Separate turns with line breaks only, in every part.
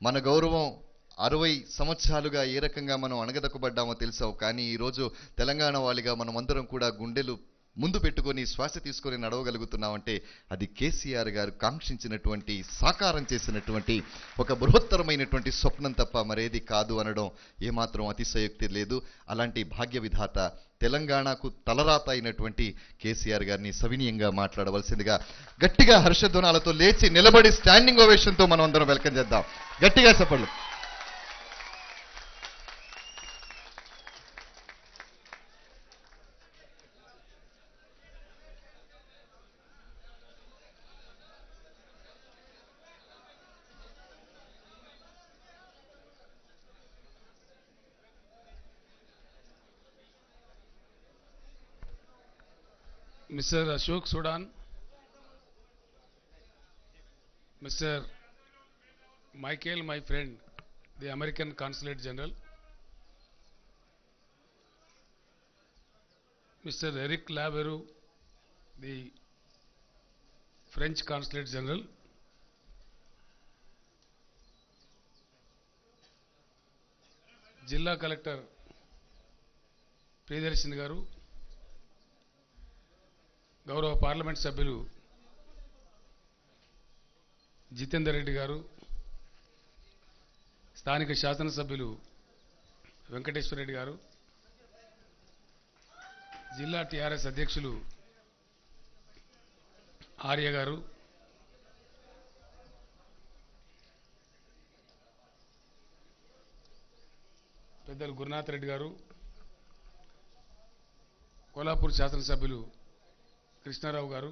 మన గౌరవం 60 సంవత్సరాలుగా ఏ రకంగా మనం అణగదొక్కబడ్డామో తెలుసావు. కానీ ఈరోజు తెలంగాణ వాలిగా మనం అందరం కూడా గుండెలు ముందు పెట్టుకొని శ్వాస తీసుకొని నడవగలుగుతున్నామంటే అది కేసీఆర్ గారు కాంక్షించినటువంటి, సాకారం చేసినటువంటి ఒక బృహత్తరమైనటువంటి స్వప్నం తప్ప మరేది కాదు అనడం ఏమాత్రం అతిశయోక్తి లేదు. అలాంటి భాగ్య విధాత తెలంగాణకు తలరాత అయినటువంటి కేసీఆర్ గారిని సవినీయంగా మాట్లాడవలసిందిగా గట్టిగా హర్షధ్వనాలతో లేచి నిలబడి స్టాండింగ్ ఓవేషన్తో మనం అందరం వెల్కమ్ చేద్దాం. గట్టిగా చెప్పండి.
Mr. Ashok Sudan, Mr. Michael, my friend, the American Consulate General, Mr. Eric Laveru, the French Consulate General, Jilla Collector Priyadarshini Garu, గౌరవ పార్లమెంట్ సభ్యులు జితేందర్ రెడ్డి గారు, స్థానిక శాసనసభ్యులు వెంకటేశ్వర రెడ్డి గారు, జిల్లా టీఆర్ఎస్ అధ్యక్షులు ఆర్య గారు, పెద్దలు గురునాథ్ రెడ్డి గారు, కోలాపూర్ శాసనసభ్యులు కృష్ణారావు గారు,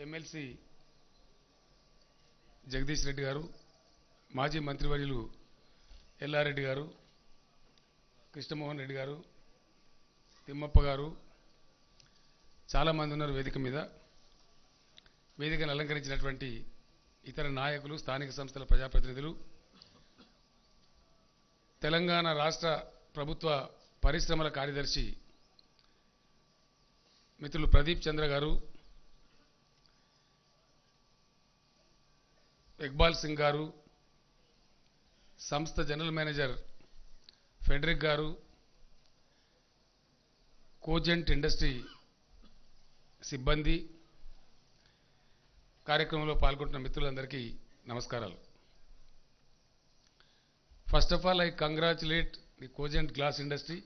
ఎమ్మెల్సీ జగదీష్ రెడ్డి గారు, మాజీ మంత్రివర్యులు ఎల్లారెడ్డి గారు, కృష్ణమోహన్ రెడ్డి గారు, తిమ్మప్ప గారు, చాలామంది ఉన్నారు వేదిక మీద. వేదికను అలంకరించినటువంటి ఇతర నాయకులు, స్థానిక సంస్థల ప్రజాప్రతినిధులు, తెలంగాణ రాష్ట్ర ప్రభుత్వ పరిశ్రమల కార్యదర్శి మిత్రులు ప్రదీప్ చంద్ర గారు, ఇక్బాల్ సింగ్ గారు, సంస్థ జనరల్ మేనేజర్ ఫెడరిక్ గారు, కోజెంట్ ఇండస్ట్రీ సిబ్బంది, కార్యక్రమంలో పాల్గొంటున్న మిత్రులందరికీ నమస్కారాలు. First of all, I congratulate the Cogent Glass industry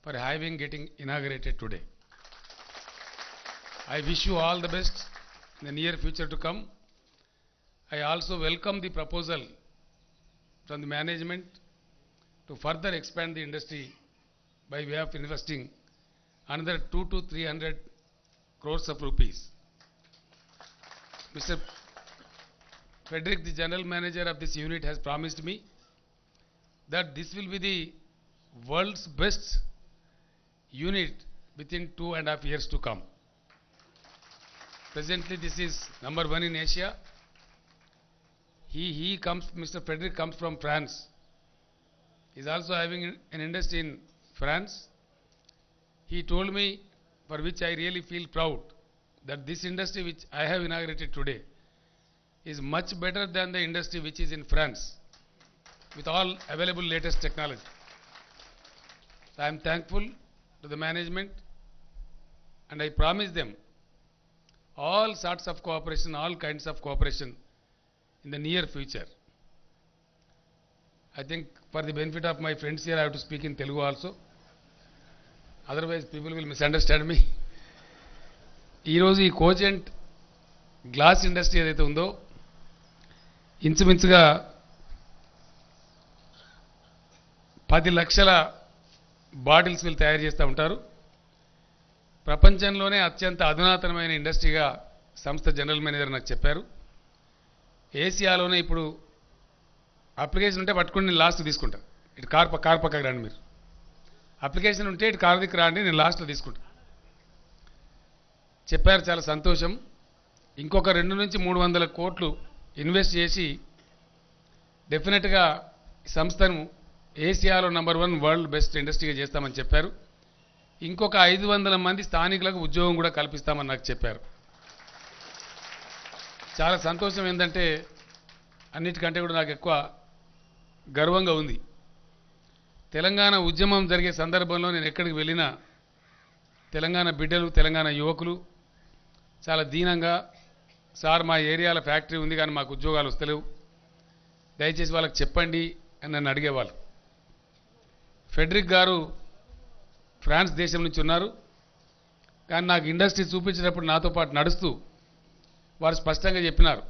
for getting inaugurated today. I wish you all the best in the near future to come. I also welcome the proposal from the management to further expand the industry by way of investing another 200 to 300 crores of rupees. Mr. Frederick, the general manager of this unit, has promised me that this will be the world's best unit within 2.5 years to come. Presently, this is number 1 in Asia. Mr. Frederick comes from France. He is also having an industry in France. He told me, for which I really feel proud, that this industry which I have inaugurated today is much better than the industry which is in France, with all available latest technology. I am thankful to the management, and I promise them all sorts of cooperation, all kinds of cooperation in the near future. I think for the benefit of my friends here, I have to speak in Telugu also. Otherwise, people will misunderstand me. ఈరోజు ఈ cogent glass industry ఏదైతే ఉందో, ఇంచుమించుగా 10 లక్షల bottles వీళ్ళు తయారు చేస్తూ ఉంటారు. ప్రపంచంలోనే అత్యంత అధునాతనమైన ఇండస్ట్రీగా సంస్థ జనరల్ మేనేజర్ నాకు చెప్పారు. ఏసియాలోనే ఇప్పుడు అప్లికేషన్ ఉంటే పట్టుకుని నేను లాస్ట్ తీసుకుంటాను. ఇటు కార్ పక్కకు రండి, మీరు అప్లికేషన్ ఉంటే ఇటు కార్ దిక్కు రండి, నేను లాస్ట్లో తీసుకుంటాను చెప్పారు. చాలా సంతోషం. ఇంకొక 200 నుంచి 300 కోట్లు ఇన్వెస్ట్ చేసి డెఫినెట్గా సంస్థను ఏసియాలో నంబర్ 1 వరల్డ్ బెస్ట్ ఇండస్ట్రీగా చేస్తామని చెప్పారు. ఇంకొక 500 మంది స్థానికులకు ఉద్యోగం కూడా కల్పిస్తామని నాకు చెప్పారు. చాలా సంతోషం ఏంటంటే అన్నిటికంటే కూడా నాకు ఎక్కువ గర్వంగా ఉంది. తెలంగాణ ఉద్యమం జరిగే సందర్భంలో నేను ఎక్కడికి వెళ్ళినా తెలంగాణ బిడ్డలు, తెలంగాణ యువకులు చాలా దీనంగా, సార్ మా ఏరియాల ఫ్యాక్టరీ ఉంది కానీ మాకు ఉద్యోగాలు వస్తలేవు, దయచేసి వాళ్ళకి చెప్పండి అని నన్ను అడిగేవాళ్ళు. ఫెడరిక్ గారు ఫ్రాన్స్ దేశం నుంచి ఉన్నారు, కానీ నాకు ఇండస్ట్రీ చూపించేటప్పుడు నాతో పాటు నడుస్తూ వారు స్పష్టంగా చెప్పినారు,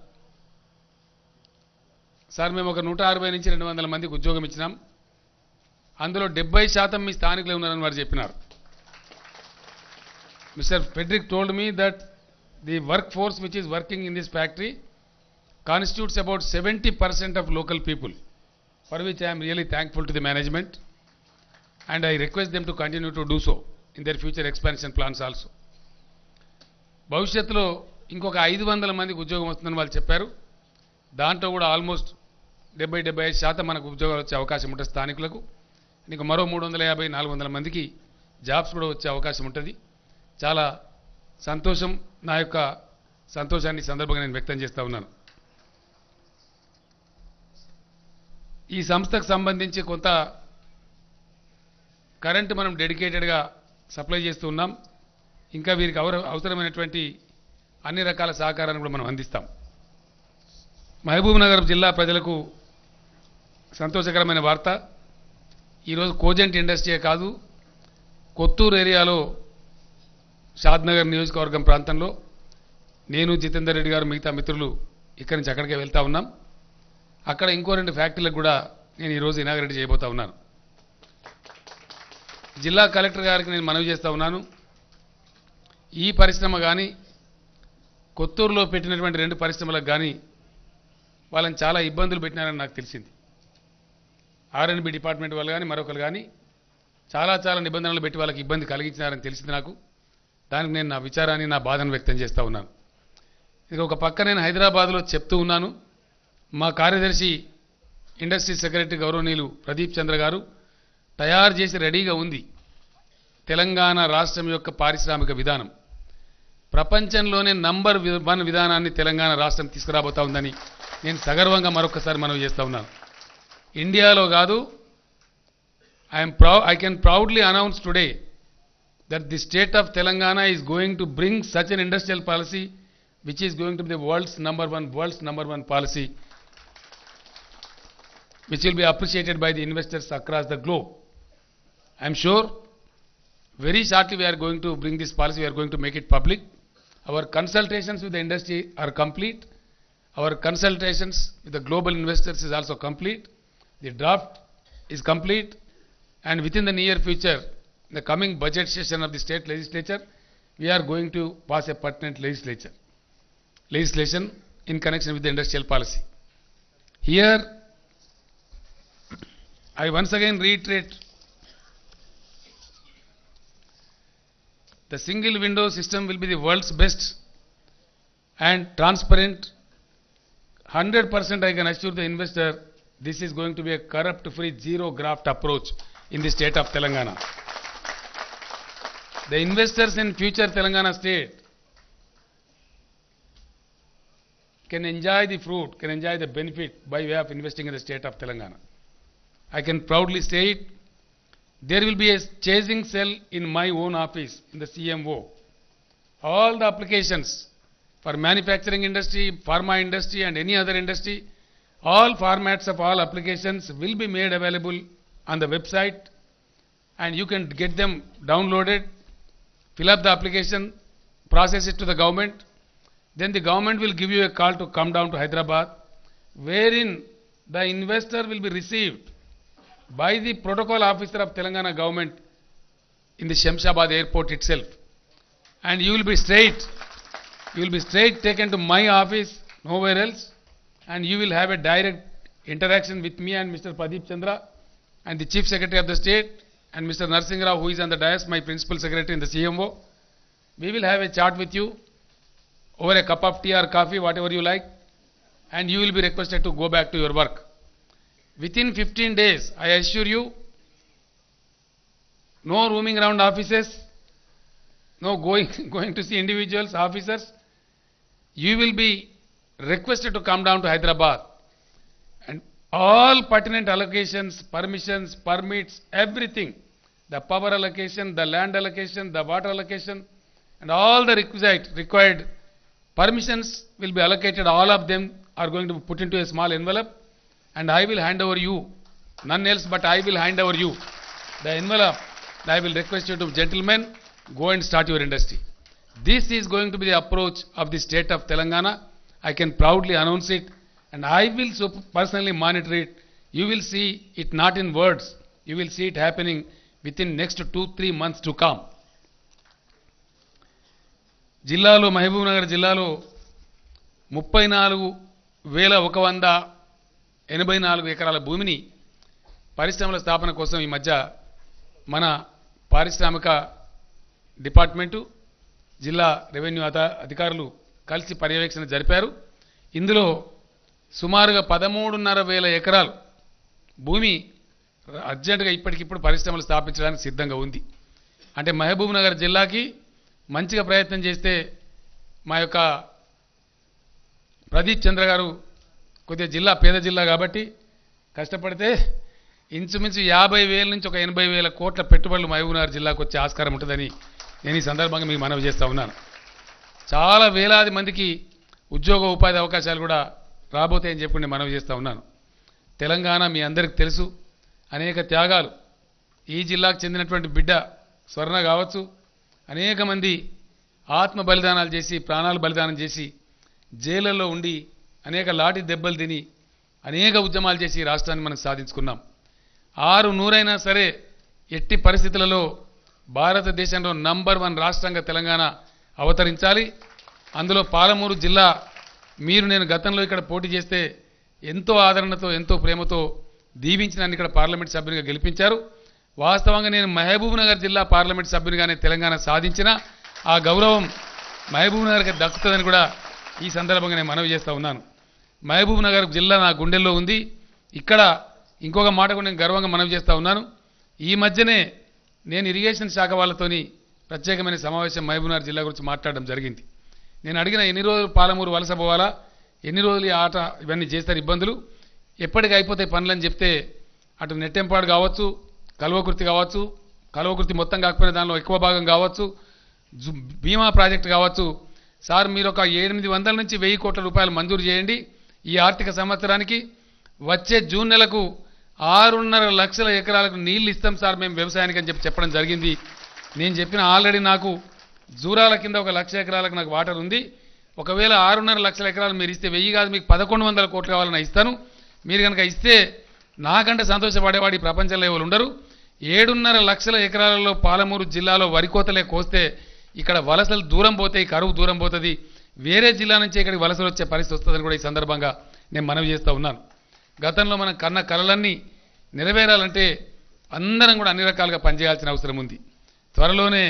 సార్ మేము ఒక 160 నుంచి 200 మందికి ఉద్యోగం ఇచ్చినాం, అందులో 70% మీ స్థానికులే ఉన్నారని వారు చెప్పినారు. Mr. Frederick told me that the workforce which is working in this factory constitutes about 70% of local people, for which I am really thankful to the management, and I request them to continue to do so in their future expansion plans also. భవిష్యత్తులో ఇంకొక 500 మందికి ఉద్యోగం వస్తుందని వాళ్ళు చెప్పారు. దాంట్లో కూడా almost 70-75% మనకు ఉద్యోగాలు వచ్చే అవకాశం ఉంటుంది స్థానికులకు. ఇంకా మరో 350-400 మందికి జాబ్స్ కూడా వచ్చే అవకాశం ఉంటుంది. చాలా సంతోషం. నా యొక్క సంతోషాన్ని ఈ సందర్భంగా నేను వ్యక్తం చేస్తూ ఉన్నాను. ఈ సంస్థకు సంబంధించి కొంత కరెంటు మనం డెడికేటెడ్గా సప్లై చేస్తూ ఉన్నాం. ఇంకా వీరికి అవసరమైనటువంటి అన్ని రకాల సహకారాన్ని కూడా మనం అందిస్తాం. మహబూబ్ నగర్ జిల్లా ప్రజలకు సంతోషకరమైన వార్త, ఈరోజు కోజెంట్ ఇండస్ట్రీయే కాదు, కొత్తూరు ఏరియాలో షాద్నగర్ నియోజకవర్గం ప్రాంతంలో నేను, జితేందర్ రెడ్డి గారు, మిగతా మిత్రులు ఇక్కడి నుంచి అక్కడికే వెళ్తా ఉన్నాం. అక్కడ ఇంకో 2 ఫ్యాక్టరీలకు కూడా నేను ఈరోజు ఇనాగరేట్ చేయబోతా ఉన్నాను. జిల్లా కలెక్టర్ గారికి నేను మనవి చేస్తూ ఉన్నాను, ఈ పరిశ్రమ కానీ కొత్తూరులో పెట్టినటువంటి 2 పరిశ్రమలకు కానీ వాళ్ళని చాలా ఇబ్బందులు పెట్టినారని నాకు తెలిసింది. R&B డిపార్ట్మెంట్ వాళ్ళు కానీ మరొకరు కానీ చాలా నిబంధనలు పెట్టి వాళ్ళకి ఇబ్బంది కలిగించినారని తెలిసింది నాకు. దానికి నేను నా విచారాన్ని, నా బాధను వ్యక్తం చేస్తూ ఉన్నాను. ఇక ఒక పక్క నేను హైదరాబాద్లో చెప్తూ ఉన్నాను, మా కార్యదర్శి ఇండస్ట్రీ సెక్రటరీ గౌరవనీయులు ప్రదీప్ చంద్ర గారు తయారు చేసి రెడీగా ఉంది తెలంగాణ రాష్ట్రం యొక్క పారిశ్రామిక విధానం. ప్రపంచంలోనే నంబర్ 1 విధానాన్ని తెలంగాణ రాష్ట్రం తీసుకురాబోతా ఉందని నేను సగర్వంగా మరొకసారి మనవి చేస్తూ ఉన్నాను. ఇండియాలో కాదు, I can proudly announce today that the state of Telangana is going to bring such an industrial policy which is going to be the world's number one policy, which will be appreciated by the investors across the globe. I am sure very shortly we are going to bring this policy, we are going to make it public. Our consultations with the industry are complete. Our consultations with the global investors is also complete. The draft is complete, and within the near future, in the coming budget session of the state legislature, we are going to pass a pertinent legislation in connection with the industrial policy. Here, I once again reiterate, the single window system will be the world's best and transparent. 100% I can assure the investor, this is going to be a corrupt-free, zero-graft approach in the state of Telangana. The investors in future Telangana state can enjoy the fruit, can enjoy the benefit by way of investing in the state of Telangana. I can proudly say it. There will be a chasing cell in my own office, in the CMO. All the applications for manufacturing industry, pharma industry and any other industry, all formats of all applications will be made available on the website, and you can get them downloaded, fill up the application, process it to the government. Then the government will give you a call to come down to Hyderabad, wherein the investor will be received by the protocol officer of Telangana government in the Shamshabad airport itself. And you will be straight taken to my office, nowhere else, and you will have a direct interaction with me and Mr. Pradeep Chandra and the Chief Secretary of the State and Mr. Narsingh Rao, who is on the dais, my Principal Secretary in the CMO. We will have a chat with you over a cup of tea or coffee, whatever you like, and you will be requested to go back to your work. Within 15 days, I assure you, no roaming around offices, no going to see individuals, officers. You will be requested to come down to Hyderabad, all pertinent allocations, permissions, permits, everything, the power allocation, the land allocation, the water allocation, and all the required permissions will be allocated. All of them are going to be put into a small envelope, and I will hand over you, none else but I will hand over you the envelope. I will request you to, gentlemen, go and start your industry. This is going to be the approach of the state of Telangana. I can proudly announce it, and I will so personally monitor it. You will see it not in words. You will see it happening within next 2-3 months to come. జిల్లాలో మహబూబ్ నగర్ జిల్లాలో 34,184 ఎకరాల భూమిని పరిశ్రమల స్థాపన కోసం ఈ మధ్య మన పారిశ్రామిక డిపార్ట్మెంటు జిల్లా రెవెన్యూ అధికారులు కలిసి పర్యవేక్షణ జరిపారు. ఇందులో సుమారుగా 13,500 ఎకరాలు భూమి అర్జెంటుగా ఇప్పటికిప్పుడు పరిశ్రమలు స్థాపించడానికి సిద్ధంగా ఉంది. అంటే మహబూబ్ నగర్ జిల్లాకి మంచిగా ప్రయత్నం చేస్తే మా యొక్క ప్రదీప్ చంద్ర గారు కొద్దిగా జిల్లా పేద జిల్లా కాబట్టి కష్టపడితే ఇంచుమించు 50,000 నుంచి ఒక 80,000 కోట్ల పెట్టుబడులు మహబూబ్ నగర్ జిల్లాకు వచ్చే ఆస్కారం ఉంటుందని నేను ఈ సందర్భంగా మీకు మనవి చేస్తూ ఉన్నాను. చాలా వేలాది మందికి ఉద్యోగ ఉపాధి అవకాశాలు కూడా రాబోతాయని చెప్పి నేను మనవి చేస్తూ ఉన్నాను. తెలంగాణ మీ అందరికీ తెలుసు, అనేక త్యాగాలు ఈ జిల్లాకు చెందినటువంటి బిడ్డ స్వర్ణ కావచ్చు, అనేక మంది ఆత్మ బలిదానాలు చేసి ప్రాణాలు బలిదానం చేసి జైళ్ళల్లో ఉండి అనేక లాఠీ దెబ్బలు తిని అనేక ఉద్యమాలు చేసి ఈ రాష్ట్రాన్ని మనం సాధించుకున్నాం. 600 సరే ఎట్టి పరిస్థితులలో భారతదేశంలో నంబర్ 1 రాష్ట్రంగా తెలంగాణ అవతరించాలి. అందులో పాలమూరు జిల్లా మీరు నేను గతంలో ఇక్కడ పోటీ చేస్తే ఎంతో ఆదరణతో ఎంతో ప్రేమతో దీవించి నన్ను ఇక్కడ పార్లమెంట్ సభ్యునిగా గెలిపించారు. వాస్తవంగా నేను మహబూబ్ నగర్ జిల్లా పార్లమెంట్ సభ్యునిగానే తెలంగాణ సాధించిన ఆ గౌరవం మహబూబ్ నగర్కి దక్కుతుందని కూడా ఈ సందర్భంగా నేను మనవి చేస్తూ ఉన్నాను. మహబూబ్ నగర్ జిల్లా నా గుండెల్లో ఉంది. ఇక్కడ ఇంకొక మాట కూడా నేను గర్వంగా మనవి చేస్తూ ఉన్నాను. ఈ మధ్యనే నేను ఇరిగేషన్ శాఖ వాళ్ళతోని ప్రత్యేకమైన సమావేశం మహబూబ్ నగర్ జిల్లా గురించి మాట్లాడడం జరిగింది. నేను అడిగిన ఎన్ని రోజులు పాలమూరు వలస పోవాలా, ఎన్ని రోజులు ఈ ఆట ఇవన్నీ చేస్తారు ఇబ్బందులు, ఎప్పటికి అయిపోతాయి పనులని చెప్తే అటు నెట్టెంపాడు కావచ్చు, కల్వకుర్తి కావచ్చు, కల్వకుర్తి మొత్తం కాకపోయినా దానిలో ఎక్కువ భాగం కావచ్చు, బీమా ప్రాజెక్టు కావచ్చు, సార్ మీరు ఒక 800 నుంచి 1000 కోట్ల రూపాయలు మంజూరు చేయండి. ఈ ఆర్థిక సంవత్సరానికి వచ్చే జూన్ నెలకు 6.5 లక్షల ఎకరాలకు నీళ్లు ఇస్తాం సార్ మేము వ్యవసాయానికి అని చెప్పడం జరిగింది. నేను చెప్పిన ఆల్రెడీ నాకు జూరాల కింద 1 లక్ష ఎకరాలకు నాకు వాటర్ ఉంది. ఒకవేళ 6.5 లక్షల ఎకరాలు మీరు ఇస్తే 1000 కాదు మీకు 1100 కోట్లు కావాలని ఇస్తాను. మీరు కనుక ఇస్తే నాకంటే సంతోషపడేవాడు ఈ ప్రపంచంలో ఎవరు ఉండరు. 7.5 లక్షల ఎకరాలలో పాలమూరు జిల్లాలో వరి కోతలే కోస్తే ఇక్కడ వలసలు దూరం పోతాయి, కరువు దూరం పోతుంది, వేరే జిల్లా నుంచి ఇక్కడికి వలసలు వచ్చే పరిస్థితి వస్తుందని కూడా ఈ సందర్భంగా నేను మనవి చేస్తూ ఉన్నాను. గతంలో మనం కన్న కలలన్నీ నెరవేరాలంటే అందరం కూడా అన్ని రకాలుగా పనిచేయాల్సిన అవసరం ఉంది. త్వరలోనే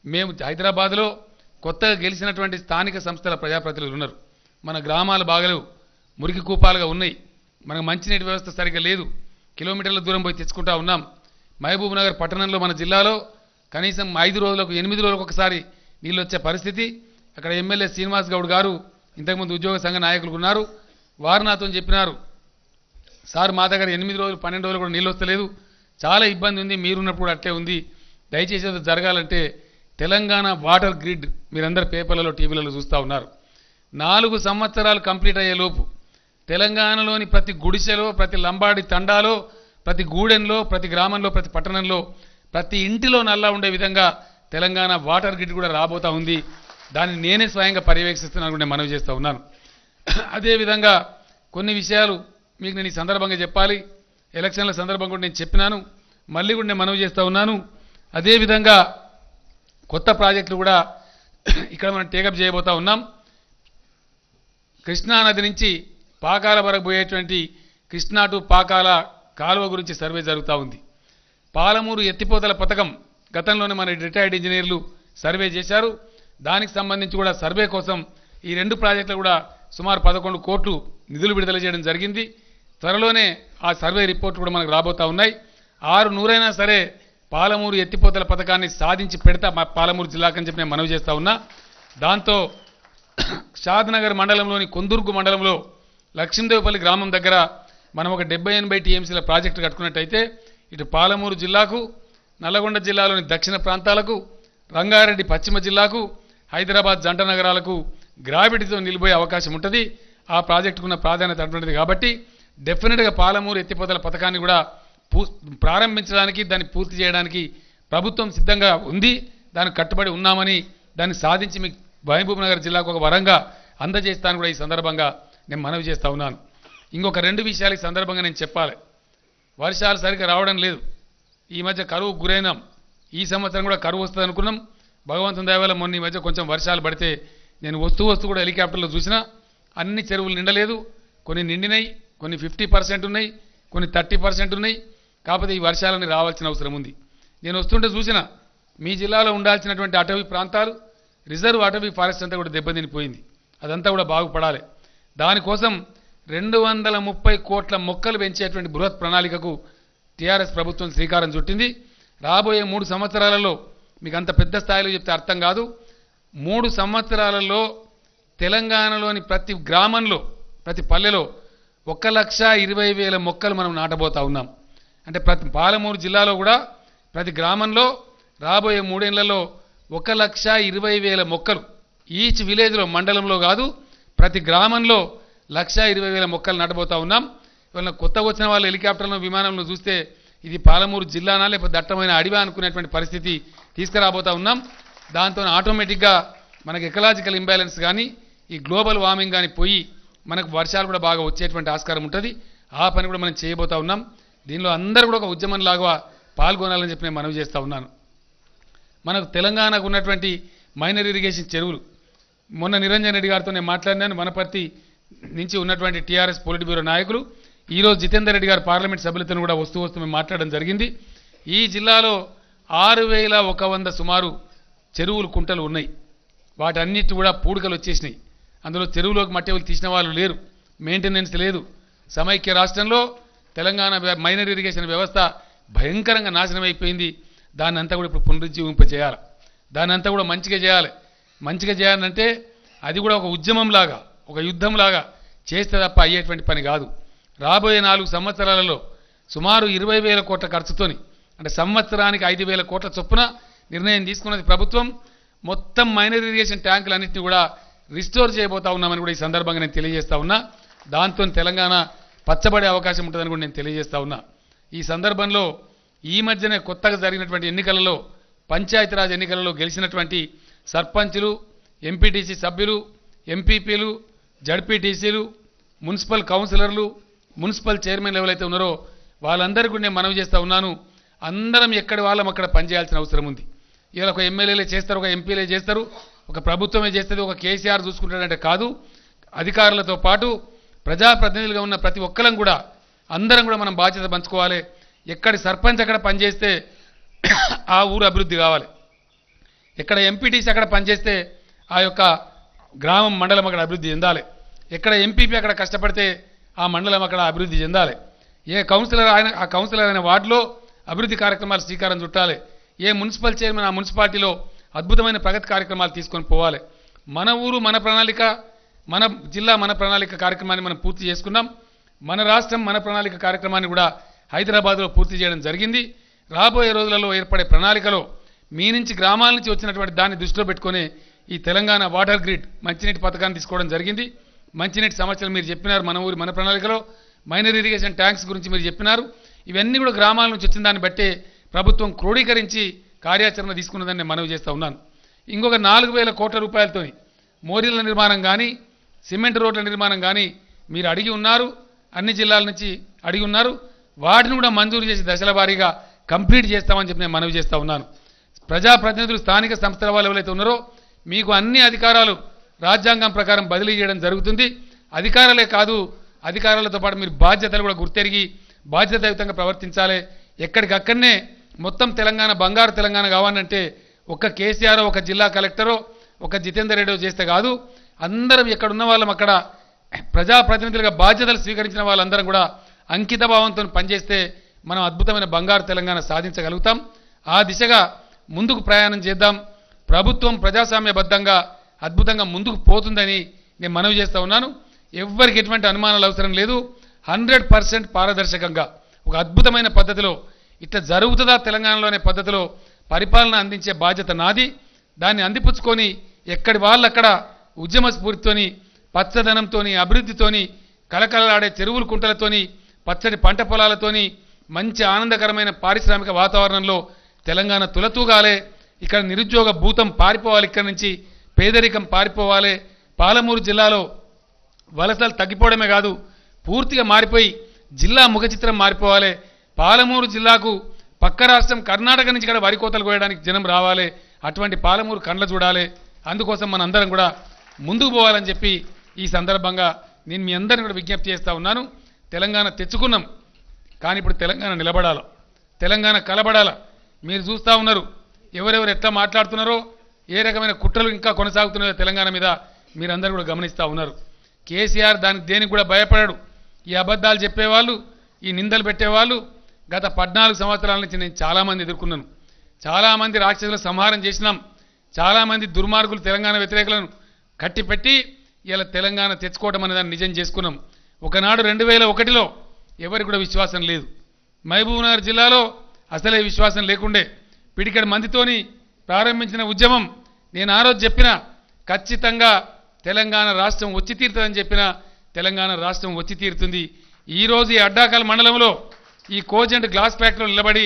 మేము హైదరాబాద్లో కొత్తగా గెలిచినటువంటి స్థానిక సంస్థల ప్రజాప్రతినిధులు ఉన్నారు. మన గ్రామాలు బాగలేవు, మురికి కూపాలుగా ఉన్నాయి, మనకు మంచినీటి వ్యవస్థ సరిగ్గా లేదు, కిలోమీటర్ల దూరం పోయి తెచ్చుకుంటా ఉన్నాం. మహబూబ్ నగర్ పట్టణంలో మన జిల్లాలో కనీసం 5 రోజులకు 8 రోజులకు ఒకసారి నీళ్ళు వచ్చే పరిస్థితి. అక్కడ ఎమ్మెల్యే శ్రీనివాస్ గౌడ్ గారు ఇంతకుముందు ఉద్యోగ సంఘ నాయకులు ఉన్నారు, వారు నాతో చెప్పినారు, సార్ మా దగ్గర 8 రోజులు 12 రోజులు కూడా నీళ్ళు వస్తలేదు, చాలా ఇబ్బంది ఉంది, మీరున్నప్పుడు అట్లే ఉంది, దయచేసి అది జరగాలంటే తెలంగాణ వాటర్ గ్రిడ్ మీరందరూ పేపర్లలో టీవీలలో చూస్తూ ఉన్నారు. 4 సంవత్సరాలు కంప్లీట్ అయ్యేలోపు తెలంగాణలోని ప్రతి గుడిసెలో, ప్రతి లంబాడి తండాలో, ప్రతి గూడెంలో, ప్రతి గ్రామంలో, ప్రతి పట్టణంలో, ప్రతి ఇంటిలో నల్లా ఉండే విధంగా తెలంగాణ వాటర్ గ్రిడ్ కూడా రాబోతా ఉంది. దాన్ని నేనే స్వయంగా పర్యవేక్షిస్తున్నాను కూడా నేను మనవి చేస్తూ ఉన్నాను. అదేవిధంగా కొన్ని విషయాలు మీకు నేను ఈ సందర్భంగా చెప్పాలి. ఎలక్షన్ల సందర్భంగా కూడా నేను చెప్పినాను, మళ్ళీ కూడా నేను మనవి చేస్తూ ఉన్నాను. అదేవిధంగా కొత్త ప్రాజెక్టులు కూడా ఇక్కడ మనం టేకప్ చేయబోతా ఉన్నాం. కృష్ణానది నుంచి పాకాల వరకు పోయేటువంటి కృష్ణా టు పాకాల కాలువ గురించి సర్వే జరుగుతూ ఉంది. పాలమూరు ఎత్తిపోతల పథకం గతంలోనే మన రిటైర్డ్ ఇంజనీర్లు సర్వే చేశారు. దానికి సంబంధించి కూడా సర్వే కోసం ఈ 2 ప్రాజెక్టులు కూడా సుమారు 11 కోట్లు నిధులు విడుదల చేయడం జరిగింది. త్వరలోనే ఆ సర్వే రిపోర్ట్ కూడా మనకు రాబోతా ఉన్నాయి. 600 సరే పాలమూరు ఎత్తిపోతల పథకాన్ని సాధించి పెడతా మా పాలమూరు జిల్లాకని చెప్పి నేను మనవి చేస్తా ఉన్నా. దాంతో షాద్నగర్ మండలంలోని కొందుర్గు మండలంలో లక్ష్మీదేవిపల్లి గ్రామం దగ్గర మనం ఒక 70-80 టీఎంసీల ప్రాజెక్టు కట్టుకున్నట్టయితే ఇటు పాలమూరు జిల్లాకు, నల్లగొండ జిల్లాలోని దక్షిణ ప్రాంతాలకు, రంగారెడ్డి పశ్చిమ జిల్లాకు, హైదరాబాద్ జంట నగరాలకు గ్రావిటీతో నిలిపోయే అవకాశం ఉంటుంది. ఆ ప్రాజెక్టుకున్న ప్రాధాన్యత అటువంటిది కాబట్టి డెఫినెట్గా పాలమూరు ఎత్తిపోతల పథకాన్ని కూడా ప్రారంభించడానికి, దాన్ని పూర్తి చేయడానికి ప్రభుత్వం సిద్ధంగా ఉంది. దానికి కట్టుబడి ఉన్నామని, దాన్ని సాధించి మీకు మహబూబ్ నగర్ జిల్లాకు ఒక వరంగా అందజేస్తాను కూడా ఈ సందర్భంగా నేను మనవి చేస్తా ఉన్నాను. ఇంకొక 2 విషయాలు ఈ సందర్భంగా నేను చెప్పాలి. వర్షాలు సరిగ్గా రావడం లేదు. ఈ మధ్య కరువుకు గురైనాం. ఈ సంవత్సరం కూడా కరువు వస్తుంది అనుకున్నాం. భగవంతుని దయ వల్ల మొన్న ఈ మధ్య కొంచెం వర్షాలు పడితే నేను వస్తూ కూడా హెలికాప్టర్లో చూసినా అన్ని చెరువులు నిండలేదు. కొన్ని నిండినాయి, కొన్ని 50% ఉన్నాయి, కొన్ని 30% ఉన్నాయి. కాకపోతే ఈ వర్షాలని రావాల్సిన అవసరం ఉంది. నేను వస్తుంటే చూసిన మీ జిల్లాలో ఉండాల్సినటువంటి అటవీ ప్రాంతాలు, రిజర్వ్ అటవీ ఫారెస్ట్ అంతా కూడా దెబ్బతినిపోయింది. అదంతా కూడా బాగుపడాలి. దానికోసం 230 కోట్ల మొక్కలు పెంచేటువంటి బృహత్ ప్రణాళికకు టీఆర్ఎస్ ప్రభుత్వం శ్రీకారం చుట్టింది. రాబోయే 3 సంవత్సరాలలో, మీకు అంత పెద్ద స్థాయిలో చెప్తే అర్థం కాదు, 3 సంవత్సరాలలో తెలంగాణలోని ప్రతి గ్రామంలో, ప్రతి పల్లెలో 1,20,000 మొక్కలు మనం నాటబోతా ఉన్నాం. అంటే ప్రతి పాలమూరు జిల్లాలో కూడా ప్రతి గ్రామంలో రాబోయే 3 ఏళ్లలో 1,20,000 మొక్కలు, ఈచ్ విలేజ్లో, మండలంలో కాదు ప్రతి గ్రామంలో 1,20,000 మొక్కలు నాటబోతా ఉన్నాం. ఇవాళ కొత్తగా వచ్చిన వాళ్ళు హెలికాప్టర్లో, విమానంలో చూస్తే ఇది పాలమూరు జిల్లానా లేకపోతే దట్టమైన అడివా అనుకునేటువంటి పరిస్థితి తీసుకురాబోతా ఉన్నాం. దాంతో ఆటోమేటిక్గా మనకు ఎకలాజికల్ ఇంబ్యాలెన్స్ కానీ, ఈ గ్లోబల్ వార్మింగ్ కానీ పోయి మనకు వర్షాలు కూడా బాగా వచ్చేటువంటి ఆస్కారం ఉంటుంది. ఆ పని కూడా మనం చేయబోతా ఉన్నాం. దీనిలో అందరూ కూడా ఒక ఉద్యమంలాగా పాల్గొనాలని చెప్పి నేను మనవి చేస్తూ ఉన్నాను. మనకు తెలంగాణకు ఉన్నటువంటి మైనర్ ఇరిగేషన్ చెరువులు, మొన్న నిరంజన్ రెడ్డి గారితో నేను మాట్లాడినాను. వనపర్తి నుంచి ఉన్నటువంటి టీఆర్ఎస్ పొలిట్ బ్యూరో నాయకులు, ఈరోజు జితేందర్ రెడ్డి గారు పార్లమెంట్ సభ్యులతో కూడా వస్తూ మేము మాట్లాడడం జరిగింది. ఈ జిల్లాలో 6,100 సుమారు చెరువులు, కుంటలు ఉన్నాయి. వాటన్నిటి కూడా పూడికలు వచ్చేసినాయి. అందులో చెరువులోకి మట్టి తీసిన వాళ్ళు లేరు, మెయింటెనెన్స్ లేదు. సమైక్య రాష్ట్రంలో తెలంగాణ మైనర్ ఇరిగేషన్ వ్యవస్థ భయంకరంగా నాశనం అయిపోయింది. దాన్ని అంతా కూడా ఇప్పుడు పునరుజ్జీవింపజేయాలి. దాన్ని అంతా కూడా మంచిగా చేయాలి. మంచిగా చేయాలంటే అది కూడా ఒక ఉద్యమంలాగా, ఒక యుద్ధంలాగా చేస్తే తప్ప అయ్యేటువంటి పని కాదు. రాబోయే 4 సంవత్సరాలలో సుమారు 20,000 కోట్ల ఖర్చుతోని, అంటే సంవత్సరానికి 5,000 కోట్ల చొప్పున నిర్ణయం తీసుకున్నది ప్రభుత్వం. మొత్తం మైనర్ ఇరిగేషన్ ట్యాంకులన్నింటినీ కూడా రిస్టోర్ చేయబోతా ఉన్నామని కూడా ఈ సందర్భంగా నేను తెలియజేస్తా ఉన్నా. దాంతో తెలంగాణ పచ్చబడే అవకాశం ఉంటుందని కూడా నేను తెలియజేస్తా ఉన్నా. ఈ సందర్భంలో ఈ మధ్యనే కొత్తగా జరిగినటువంటి ఎన్నికలలో, పంచాయతీరాజ్ ఎన్నికలలో గెలిచినటువంటి సర్పంచులు, ఎంపీటీసీ సభ్యులు, ఎంపీపీలు, జడ్పీటీసీలు, మున్సిపల్ కౌన్సిలర్లు, మున్సిపల్ చైర్మన్లు ఎవరైతే ఉన్నారో వాళ్ళందరికీ కూడా నేను మనవి చేస్తూ ఉన్నాను. అందరం ఎక్కడి వాళ్ళం అక్కడ పనిచేయాల్సిన అవసరం ఉంది. ఇలా ఒక ఎమ్మెల్యేలే చేస్తారు, ఒక ఎంపీలే చేస్తారు, ఒక ప్రభుత్వమే చేస్తుంది, ఒక కేసీఆర్ చూసుకుంటాడంటే కాదు. అధికారులతో పాటు ప్రజాప్రతినిధులుగా ఉన్న ప్రతి ఒక్కరం కూడా, అందరం కూడా మనం బాధ్యత పంచుకోవాలి. ఎక్కడి సర్పంచ్ అక్కడ పనిచేస్తే ఆ ఊరు అభివృద్ధి కావాలి. ఎక్కడ ఎంపీటీసీ అక్కడ పనిచేస్తే ఆ యొక్క గ్రామం, మండలం అక్కడ అభివృద్ధి చెందాలి. ఎక్కడ ఎంపీపీ అక్కడ కష్టపడితే ఆ మండలం అక్కడ అభివృద్ధి చెందాలి. ఏ కౌన్సిలర్ ఆ కౌన్సిలర్ అయిన వార్డులో అభివృద్ధి కార్యక్రమాలు శ్రీకారం చుట్టాలి. ఏ మున్సిపల్ చైర్మన్ ఆ మున్సిపాలిటీలో అద్భుతమైన ప్రగతి కార్యక్రమాలు తీసుకొని పోవాలి. మన ఊరు మన ప్రణాళిక, మన జిల్లా మన ప్రణాళిక కార్యక్రమాన్ని మనం పూర్తి చేసుకున్నాం. మన రాష్ట్రం మన ప్రణాళిక కార్యక్రమాన్ని కూడా హైదరాబాద్లో పూర్తి చేయడం జరిగింది. రాబోయే రోజులలో ఏర్పడే ప్రణాళికలో మీ నుంచి, గ్రామాల నుంచి వచ్చినటువంటి దాన్ని దృష్టిలో పెట్టుకుని ఈ తెలంగాణ వాటర్ గ్రిడ్ మంచినీటి పథకాన్ని తీసుకోవడం జరిగింది. మంచినీటి సమస్యలు మీరు చెప్పినారు. మన ఊరి మన ప్రణాళికలో మైనర్ ఇరిగేషన్ ట్యాంక్స్ గురించి మీరు చెప్పినారు. ఇవన్నీ కూడా గ్రామాల నుంచి వచ్చిన దాన్ని బట్టే ప్రభుత్వం క్రోడీకరించి కార్యాచరణ తీసుకున్నదని నేను మనవి చేస్తూ ఉన్నాను. ఇంకొక 4,000 కోట్ల రూపాయలతో మోరీల నిర్మాణం కానీ, సిమెంట్ రోడ్ల నిర్మాణం కానీ మీరు అడిగి ఉన్నారు. అన్ని జిల్లాల నుంచి అడిగి ఉన్నారు. వాటిని కూడా మంజూరు చేసి దశల వారీగా కంప్లీట్ చేస్తామని చెప్పి నేను మనవి చేస్తూ ఉన్నాను. ప్రజాప్రతినిధులు, స్థానిక సంస్థల వాళ్ళు ఎవరైతే ఉన్నారో మీకు అన్ని అధికారాలు రాజ్యాంగం ప్రకారం బదిలీ చేయడం జరుగుతుంది. అధికారాలే కాదు, అధికారాలతో పాటు మీరు బాధ్యతలు కూడా గుర్తెరిగి బాధ్యతాయుతంగా ప్రవర్తించాలి. ఎక్కడికక్కడనే మొత్తం తెలంగాణ బంగారు తెలంగాణ కావాలంటే ఒక్క కేసీఆర్, ఒక జిల్లా కలెక్టరో, ఒక జితేందర్ రెడ్డి చేస్తే కాదు. అందరం ఎక్కడున్న వాళ్ళం అక్కడ ప్రజాప్రతినిధులుగా బాధ్యతలు స్వీకరించిన వాళ్ళందరం కూడా అంకిత భావంతో పనిచేస్తే మనం అద్భుతమైన బంగారు తెలంగాణ సాధించగలుగుతాం. ఆ దిశగా ముందుకు ప్రయాణం చేద్దాం. ప్రభుత్వం ప్రజాస్వామ్యబద్ధంగా అద్భుతంగా ముందుకు పోతుందని నేను మనవి చేస్తూ ఉన్నాను. ఎవ్వరికి ఎటువంటి అనుమానాలు అవసరం లేదు. 100% పారదర్శకంగా ఒక అద్భుతమైన పద్ధతిలో ఇట్లా జరుగుతుందా తెలంగాణలోనే పద్ధతిలో పరిపాలన అందించే బాధ్యత నాది. దాన్ని అందిపుచ్చుకొని ఎక్కడి వాళ్ళు అక్కడ ఉద్యమ స్ఫూర్తితోని పచ్చదనంతోని అభివృద్ధితోని కలకలలాడే చెరువులు కుంటలతోని పచ్చడి పంట పొలాలతోని మంచి ఆనందకరమైన పారిశ్రామిక వాతావరణంలో తెలంగాణ తులతూగాలే. ఇక్కడ నిరుద్యోగ భూతం పారిపోవాలి, ఇక్కడి నుంచి పేదరికం పారిపోవాలి. పాలమూరు జిల్లాలో వలసలు తగ్గిపోవడమే కాదు, పూర్తిగా మారిపోయి జిల్లా ముఖ చిత్రం మారిపోవాలి. పాలమూరు జిల్లాకు పక్క రాష్ట్రం కర్ణాటక నుంచి కూడా వరి కోతలు కోయడానికి జనం రావాలి. అటువంటి పాలమూరు కండ్ల చూడాలి. అందుకోసం మన అందరం కూడా ముందుకు పోవాలని చెప్పి ఈ సందర్భంగా నేను మీ అందరిని కూడా విజ్ఞప్తి చేస్తూ ఉన్నాను. తెలంగాణ తెచ్చుకున్నాం, కానీ ఇప్పుడు తెలంగాణ నిలబడాలి, తెలంగాణ కలబడాలి. మీరు చూస్తూ ఉన్నారు ఎవరెవరు ఎట్లా మాట్లాడుతున్నారో, ఏ రకమైన కుట్రలు ఇంకా కొనసాగుతున్నాయో తెలంగాణ మీద మీరందరూ కూడా గమనిస్తూ ఉన్నారు. కేసీఆర్ దేనికి కూడా భయపడాడు. ఈ అబద్ధాలు చెప్పేవాళ్ళు, ఈ నిందలు పెట్టేవాళ్ళు గత 14 సంవత్సరాల నుంచి నేను చాలామంది ఎదుర్కొన్నాను. చాలామంది రాక్షసుల సంహారం చేసినాం. చాలామంది దుర్మార్గులు తెలంగాణ వ్యతిరేకులను కట్టిపెట్టి ఇలా తెలంగాణ తెచ్చుకోవడం అనే దాన్ని నిజం చేసుకున్నాం. ఒకనాడు 2001లో ఎవరికి కూడా విశ్వాసం లేదు. మహబూబ్నగర్ జిల్లాలో అసలే విశ్వాసం లేకుండే. పిడికడి మందితోని ప్రారంభించిన ఉద్యమం, నేను ఆ రోజు చెప్పిన ఖచ్చితంగా తెలంగాణ రాష్ట్రం వచ్చి తీరుతుందని చెప్పిన తెలంగాణ రాష్ట్రం వచ్చి తీరుతుంది. ఈరోజు ఈ అడ్డాకల్ మండలంలో ఈ కోజెంట్ గ్లాస్ ఫ్యాక్టరీలో నిలబడి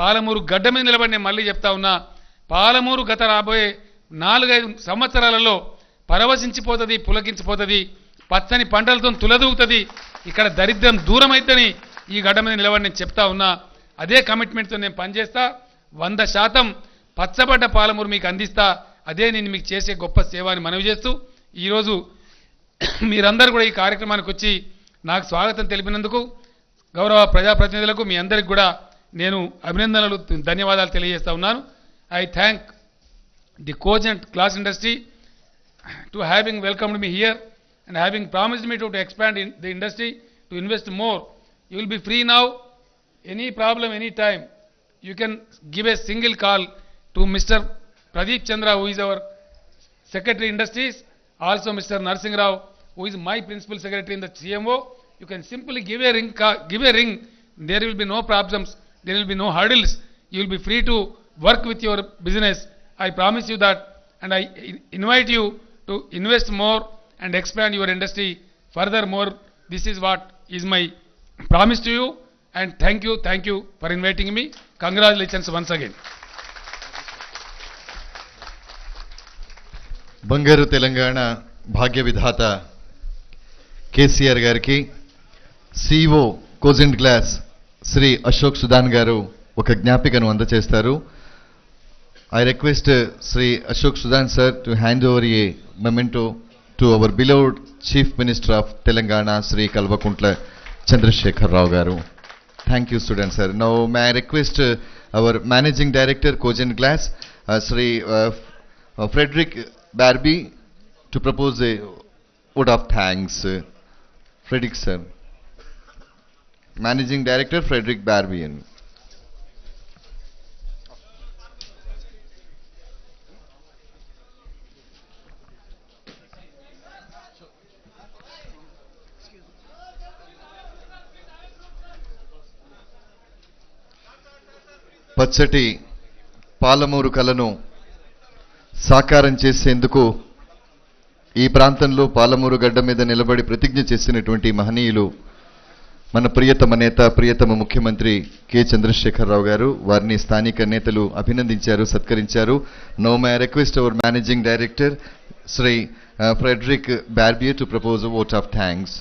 పాలమూరు గడ్డ మీద నిలబడి నేను మళ్ళీ చెప్తా ఉన్నా, పాలమూరు గత రాబోయే 4-5 సంవత్సరాలలో పరవశించిపోతుంది, పులకించిపోతుంది, పచ్చని పంటలతో తులదూగుతుంది. ఇక్కడ దరిద్రం దూరం అయితేని ఈ గడ్డ మీద నిలబడి నేను చెప్తా ఉన్నా. అదే కమిట్మెంట్తో నేను పనిచేస్తా. 100% పచ్చబడ్డ పాలమూరు మీకు అందిస్తా. అదే నేను మీకు చేసే గొప్ప సేవ అని మనవి చేస్తూ, ఈరోజు మీరందరూ కూడా ఈ కార్యక్రమానికి వచ్చి నాకు స్వాగతం తెలిపినందుకు గౌరవ ప్రజాప్రతినిధులకు మీ అందరికి కూడా నేను అభినందనలు, ధన్యవాదాలు తెలియజేస్తా ఉన్నాను. I thank the cogent glass industry to having welcomed me here and having promised me to expand in the industry, to invest more. You will be free now. Any problem, any time, you can give a single call to Mr. Pradeep Chandra, who is our Secretary Industries, also Mr. Narsingh Rao, who is my Principal Secretary in the CMO. You can simply give a ring. There will be no problems. There will be no hurdles. You will be free to work with your business. I promise you that, and I invite you to invest more and expand your industry furthermore. This is what is my promise to you, and thank you for inviting me. Congratulations once again.
బంగారు తెలంగాణ భాగ్య విధాత కేసీఆర్ గారికి CEO Cogent glass Shri Ashok Sudan గారు ఒక జ్ఞాపికను అందజేస్తారు. I request Sri Ashok Sudan sir to hand over a memento to our beloved Chief Minister of Telangana, Sri Kalvakuntla Chandrasekhar Rao garu. Thank you, student sir. Now may I request our Managing Director, Cogent Glass, Sri Frederick Barbie, to propose a vote of thanks. Frederick sir. Managing Director, Frederick Barbie. పచ్చటి పాలమూరు కలను సాకారం చేసేందుకు ఈ ప్రాంతంలో పాలమూరు గడ్డ మీద నిలబడి ప్రతిజ్ఞ చేసినటువంటి మహనీయులు మన ప్రియతమ నేత, ప్రియతమ ముఖ్యమంత్రి కె చంద్రశేఖరరావు గారు. వారిని స్థానిక నేతలు అభినందించారు, సత్కరించారు. Now may I request our managing director Shri Frederick Barbier to propose a vote of thanks.